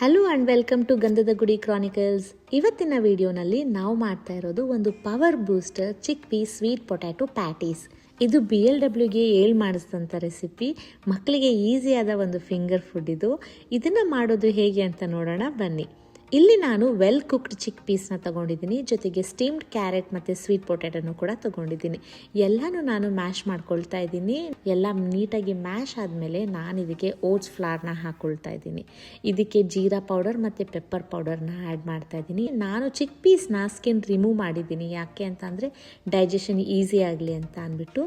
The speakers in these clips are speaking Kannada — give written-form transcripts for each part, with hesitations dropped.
ಹಲೋ ಆ್ಯಂಡ್ ವೆಲ್ಕಮ್ ಟು ಗಂಧದ ಗುಡಿ ಕ್ರಾನಿಕಲ್ಸ್. ಇವತ್ತಿನ ವಿಡಿಯೋನಲ್ಲಿ ನಾವು ಮಾಡ್ತಾ ಇರೋದು ಒಂದು ಪವರ್ ಬೂಸ್ಟರ್ ಚಿಕ್ ಪೀಸ್ ಸ್ವೀಟ್ ಪೊಟ್ಯಾಟೊ ಪ್ಯಾಟೀಸ್. ಇದು BLWಗೆ ಮಾಡಿಸಿದಂಥ ರೆಸಿಪಿ. ಮಕ್ಕಳಿಗೆ ಈಸಿಯಾದ ಒಂದು ಫಿಂಗರ್ ಫುಡ್ ಇದು. ಇದನ್ನು ಮಾಡೋದು ಹೇಗೆ ಅಂತ ನೋಡೋಣ ಬನ್ನಿ. ಇಲ್ಲಿ ನಾನು ವೆಲ್ ಕುಕ್ಡ್ ಚಿಕ್ ಪೀಸ್ನ ತೊಗೊಂಡಿದ್ದೀನಿ, ಜೊತೆಗೆ ಸ್ಟೀಮ್ಡ್ ಕ್ಯಾರೆಟ್ ಮತ್ತು ಸ್ವೀಟ್ ಪೊಟ್ಯಾಟೊನು ಕೂಡ ತೊಗೊಂಡಿದ್ದೀನಿ. ಎಲ್ಲನೂ ನಾನು ಮ್ಯಾಶ್ ಮಾಡ್ಕೊಳ್ತಾ ಇದ್ದೀನಿ. ಎಲ್ಲ ನೀಟಾಗಿ ಮ್ಯಾಶ್ ಆದಮೇಲೆ ನಾನು ಇದಕ್ಕೆ ಓಟ್ಸ್ ಫ್ಲಾರ್ನ ಹಾಕ್ಕೊಳ್ತಾ ಇದ್ದೀನಿ. ಇದಕ್ಕೆ ಜೀರಾ ಪೌಡರ್ ಮತ್ತು ಪೆಪ್ಪರ್ ಪೌಡರ್ನ ಆ್ಯಡ್ ಮಾಡ್ತಾ ಇದ್ದೀನಿ. ನಾನು ಚಿಕ್ ಪೀಸ್ನ ಸ್ಕಿನ್ ರಿಮೂವ್ ಮಾಡಿದ್ದೀನಿ, ಯಾಕೆ ಅಂತಂದರೆ ಡೈಜೆಷನ್ ಈಸಿ ಆಗಲಿ ಅಂತ ಅಂದ್ಬಿಟ್ಟು.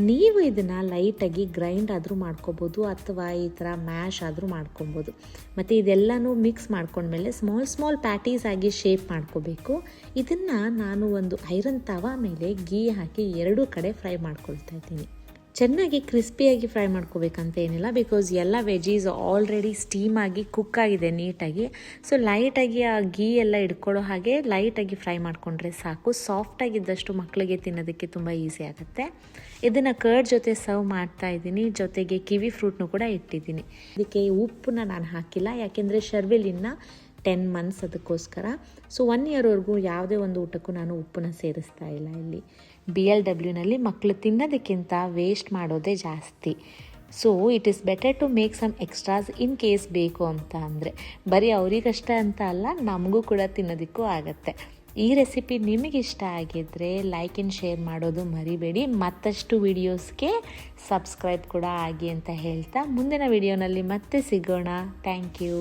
ನೀವು ಇದನ್ನು ಲೈಟಾಗಿ ಗ್ರೈಂಡ್ ಆದರೂ ಮಾಡ್ಕೋಬೋದು ಅಥವಾ ಈ ಥರ ಮ್ಯಾಶ್ ಆದರೂ ಮಾಡ್ಕೊಬೋದು. ಮತ್ತು ಇದೆಲ್ಲನೂ ಮಿಕ್ಸ್ ಮಾಡ್ಕೊಂಡ್ಮೇಲೆ ಸ್ಮಾಲ್ ಪ್ಯಾಟೀಸ್ ಆಗಿ ಶೇಪ್ ಮಾಡ್ಕೋಬೇಕು. ಇದನ್ನು ನಾನು ಒಂದು ಐರನ್ ತವಾ ಮೇಲೆ ಗೀ ಹಾಕಿ ಎರಡೂ ಕಡೆ ಫ್ರೈ ಮಾಡ್ಕೊಳ್ತಾ ಇದ್ದೀನಿ. ಚೆನ್ನಾಗಿ ಕ್ರಿಸ್ಪಿಯಾಗಿ ಫ್ರೈ ಮಾಡ್ಕೋಬೇಕಂತ ಏನಿಲ್ಲ, ಬಿಕಾಸ್ ಎಲ್ಲ ವೆಜೀಸ್ ಆಲ್ರೆಡಿ ಸ್ಟೀಮ್ ಆಗಿ ಕುಕ್ ಆಗಿದೆ ನೀಟಾಗಿ. ಸೊ ಲೈಟಾಗಿ ಆ ಗೀ ಎಲ್ಲ ಇಡ್ಕೊಳ್ಳೋ ಹಾಗೆ ಲೈಟಾಗಿ ಫ್ರೈ ಮಾಡಿಕೊಂಡ್ರೆ ಸಾಕು. ಸಾಫ್ಟಾಗಿದ್ದಷ್ಟು ಮಕ್ಕಳಿಗೆ ತಿನ್ನೋದಕ್ಕೆ ತುಂಬ ಈಸಿ ಆಗುತ್ತೆ. ಇದನ್ನು ಕರ್ಡ್ ಜೊತೆ ಸರ್ವ್ ಮಾಡ್ತಾ ಇದ್ದೀನಿ, ಜೊತೆಗೆ ಕಿವಿ ಫ್ರೂಟ್ನು ಕೂಡ ಇಟ್ಟಿದ್ದೀನಿ. ಇದಕ್ಕೆ ಉಪ್ಪನ್ನ ನಾನು ಹಾಕಿಲ್ಲ, ಯಾಕೆಂದರೆ ಶರ್ವಿಲಿನ 10 months ಅದಕ್ಕೋಸ್ಕರ. ಸೊ 1 yearವರೆಗೂ ಯಾವುದೇ ಒಂದು ಊಟಕ್ಕೂ ನಾನು ಉಪ್ಪನ್ನ ಸೇರಿಸ್ತಾ ಇಲ್ಲ. ಇಲ್ಲಿ BLWನಲ್ಲಿ ಮಕ್ಕಳು ತಿನ್ನೋದಕ್ಕಿಂತ ವೇಸ್ಟ್ ಮಾಡೋದೇ ಜಾಸ್ತಿ. So it is better to make some extras in case ಬೇಕು ಅಂತ ಅಂದರೆ. ಬರೀ ಅವರಿಗಷ್ಟೇ ಅಂತ ಅಲ್ಲ, ನಮಗೂ ಕೂಡ ತಿನ್ನೋದಕ್ಕೂ ಆಗುತ್ತೆ. ಈ ರೆಸಿಪಿ ನಿಮಗೆ ಇಷ್ಟ ಆಗಿದ್ದರೆ ಲೈಕ್ ಆ್ಯಂಡ್ ಶೇರ್ ಮಾಡೋದು ಮರಿಬೇಡಿ. ಮತ್ತಷ್ಟು ವಿಡಿಯೋಸ್ಗೆ ಸಬ್ಸ್ಕ್ರೈಬ್ ಕೂಡ ಆಗಿ ಅಂತ ಹೇಳ್ತಾ ಮುಂದಿನ ವಿಡಿಯೋನಲ್ಲಿ ಮತ್ತೆ ಸಿಗೋಣ. Thank you.